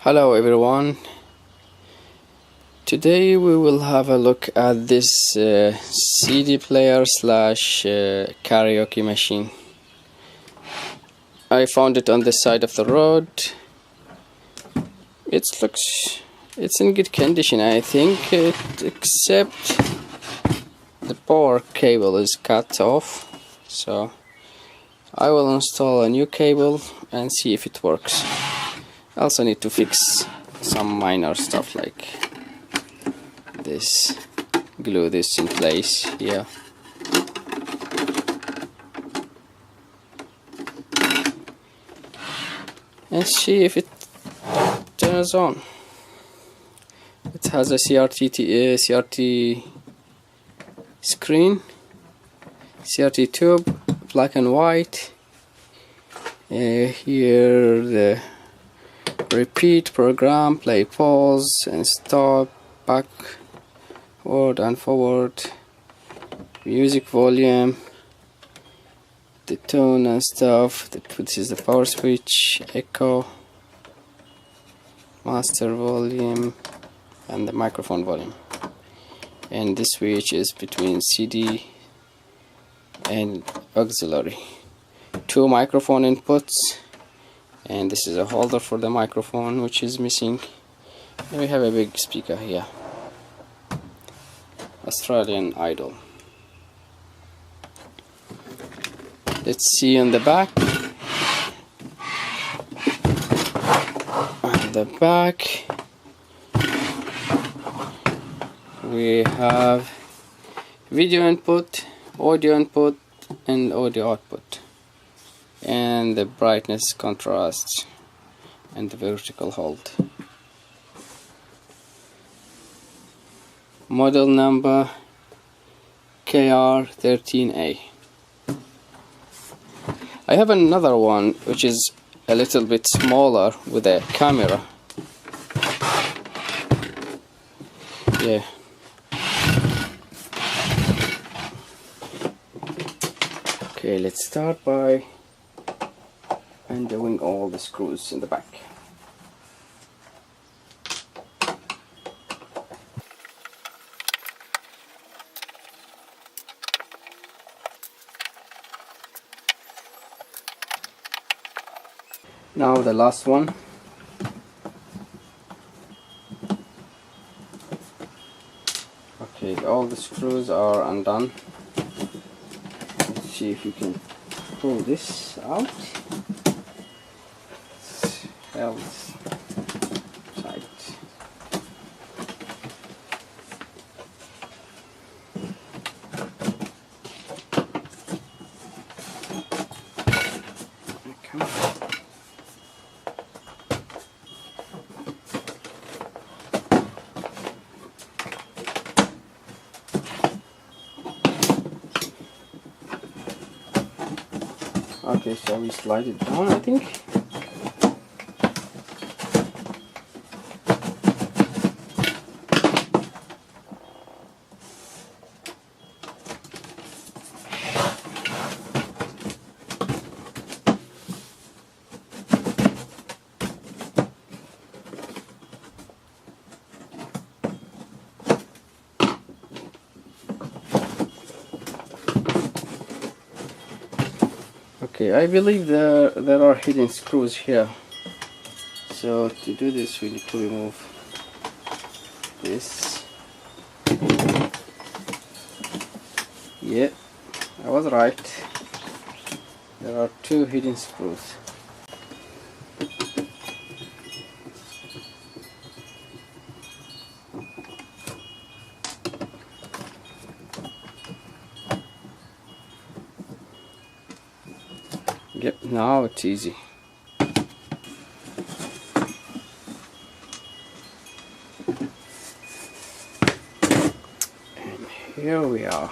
Hello everyone. Today we will have a look at this CD player slash karaoke machine. I found it on the side of the road. It's in good condition, I think, except the power cable is cut off. So I will install a new cable and see if it works. I also need to fix some minor stuff like this, glue this in place here. And see if it turns on. It has a CRT screen, CRT tube, black and white. Here the repeat program, play, pause and stop, backward and forward, music volume, the tone and stuff. This is the power switch, echo, master volume and the microphone volume. And this switch is between CD and auxiliary. 2 microphone inputs, and this is a holder for the microphone which is missing. And we have a big speaker here, Australian Idol. Let's see on the back. On the back we have video input, audio input and audio output, and the brightness, contrast and the vertical hold. Model number KR13A. I have another one which is a little bit smaller with a camera. Yeah. Okay, let's start by undoing all the screws in the back. Now the last one. Okay, all the screws are undone. Let's see if you can pull this out. It's held tight. Okay. Okay, so we slide it down, I think. Okay, I believe there are hidden screws here. So to do this we need to remove this. Yeah, I was right. There are 2 hidden screws. Yep, now it's easy. And here we are.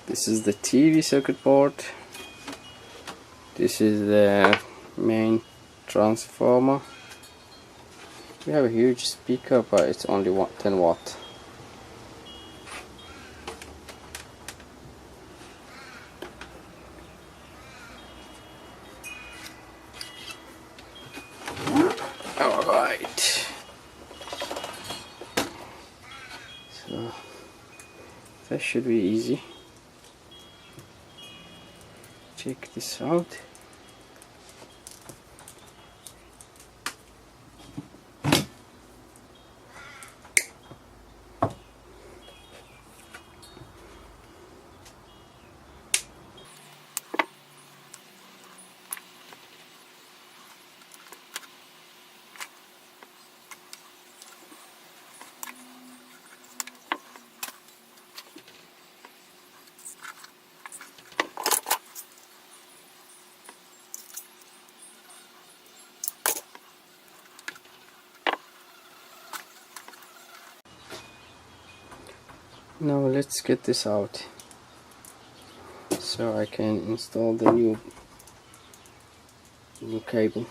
This is the TV circuit board. This is the main transformer. We have a huge speaker, but it's only 10 watt. that should be easy. Check this out. Now let's get this out so I can install the new cable.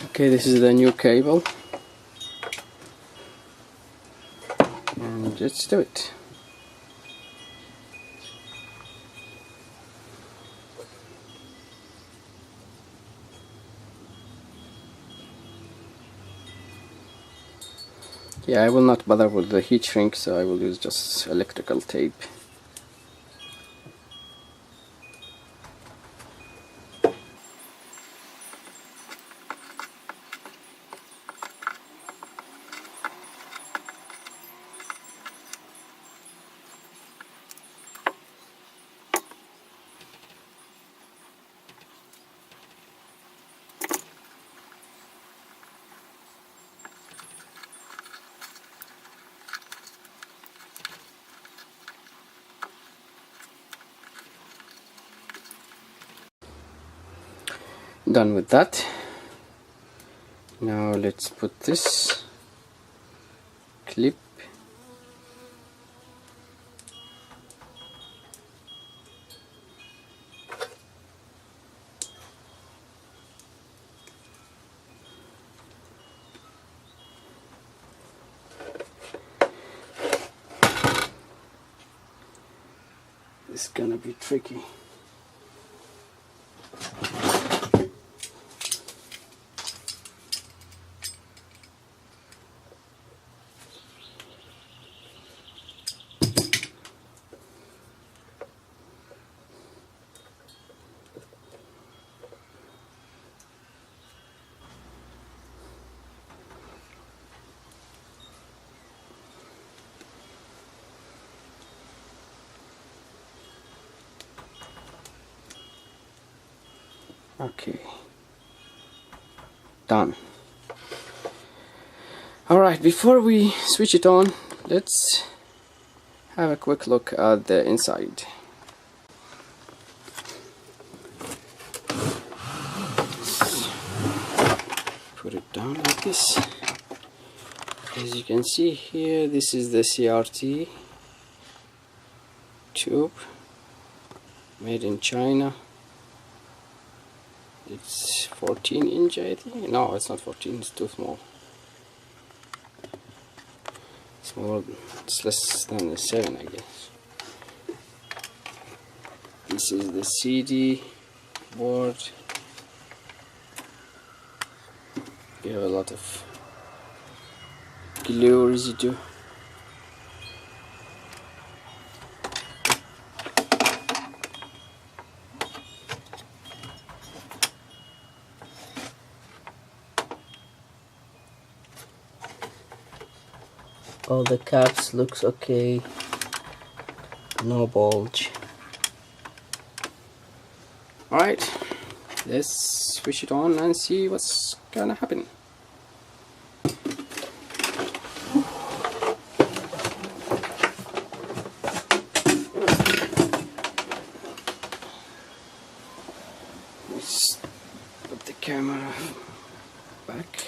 Okay, this is the new cable, and let's do it. Yeah, I will not bother with the heat shrink, so I will use just electrical tape. Done with that. Now let's put this clip it's gonna be tricky. Okay, done. Alright, before we switch it on, let's have a quick look at the inside. Put it down like this. As you can see here, this is the CRT tube made in China. It's 14 inch, I think. No, it's not 14, it's too small. It's less than a 7, I guess. This is the CD board. You have a lot of glue residue. All the caps looks okay, no bulge. Alright, let's switch it on and see what's gonna happen. Let's put the camera back.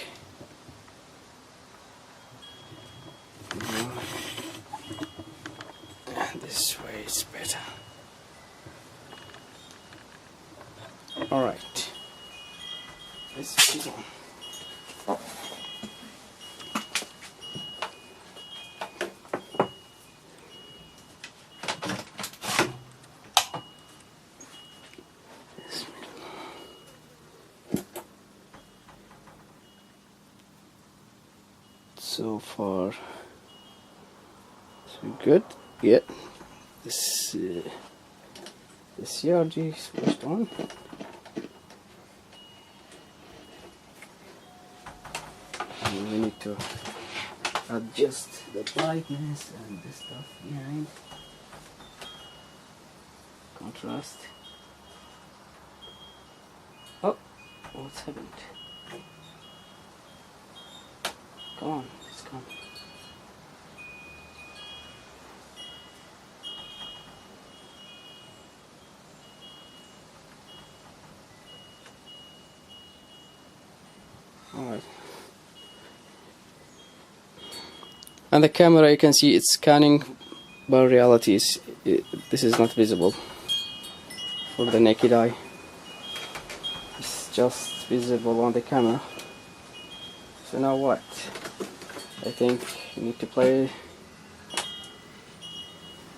And this way is better. Alright, let's switch it on. So far Good. Yeah. This the CRG is switched on. And we need to adjust the brightness and the stuff behind. Contrast. Oh, what's happened? Come on, it's gone. Alright. And the camera, you can see it's scanning, but reality is this is not visible for the naked eye. It's just visible on the camera. So now what? I think you need to play.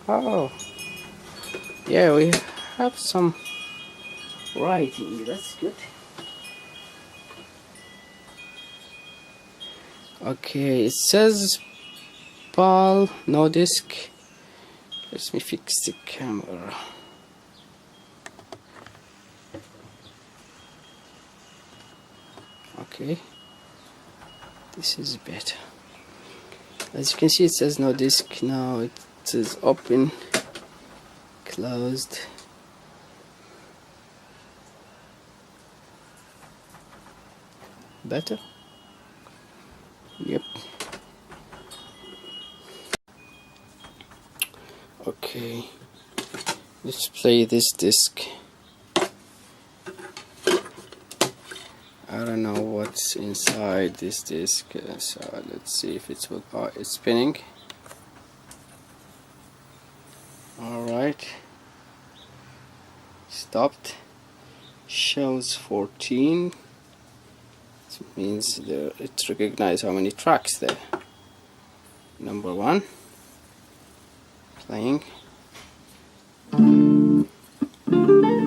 Oh, yeah, we have some writing. That's good. Okay, it says PAL, no disk. Let me fix the camera. Okay, this is better. As you can see, it says no disk. Now it says open, closed. Better? Yep. Okay, let's play this disc. I don't know what's inside this disc, so let's see if it's it's spinning. Alright, stopped. Shows 14. It means it recognizes how many tracks there. Number 1, playing.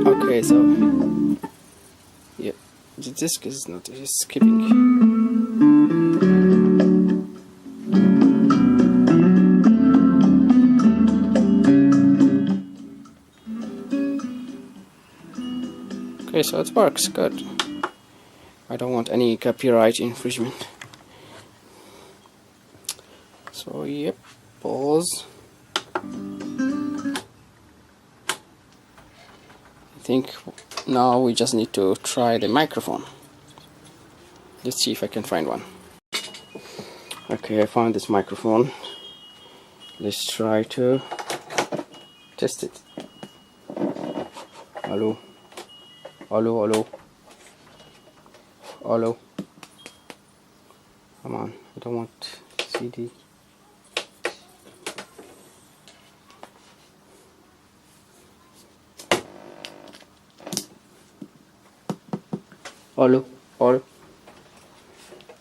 Okay, so yeah, the disc is not skipping. Okay, so it works good. I don't want any copyright infringement. So yep, pause. I think now we just need to try the microphone. Let's see if I can find one. Okay, I found this microphone. Let's try to test it. Hello. Hello, hello. Hello. Come on, I don't want CD. Hello, hello.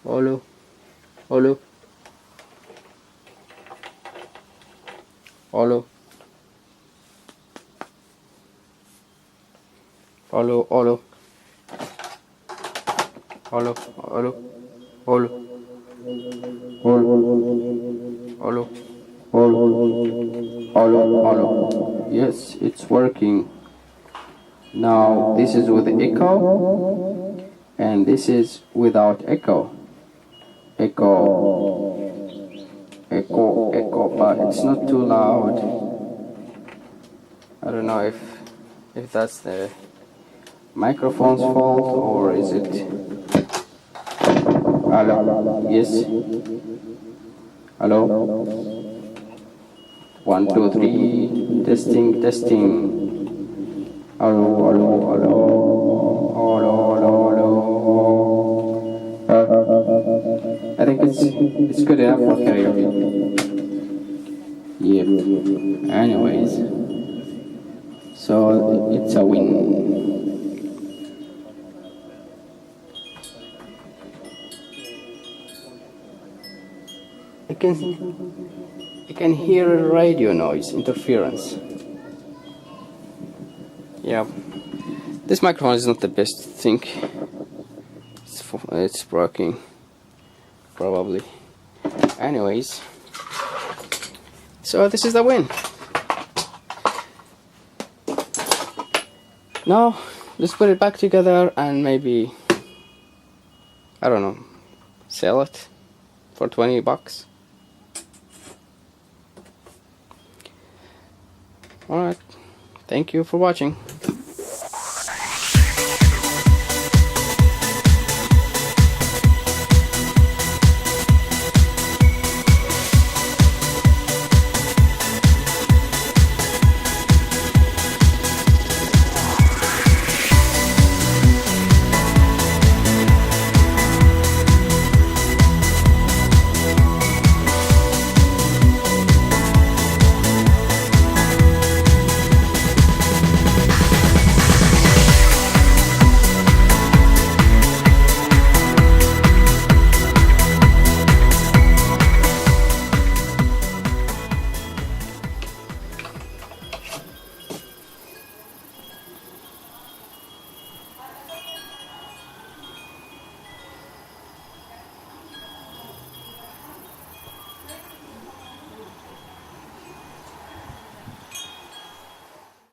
Hello, hello. Hello. Hello, hello. Hello, hello, hello, hello, hello, hello. Yes, it's working. Now this is with echo, and this is without echo. Echo, echo, echo, but it's not too loud. I don't know if that's the microphone's fault or is it? Hello. Yes. Hello. 1, 2, 3. Testing, testing. Hello, hello, hello. Hello, hello, hello. I think it's good enough for karaoke. Yep. Anyways, so it's a win. I can hear radio noise, interference. Yeah, this microphone is not the best thing. It's broken, probably. Anyways, So this is the win. Now let's put it back together and maybe, I don't know, sell it for 20 bucks. Alright, thank you for watching.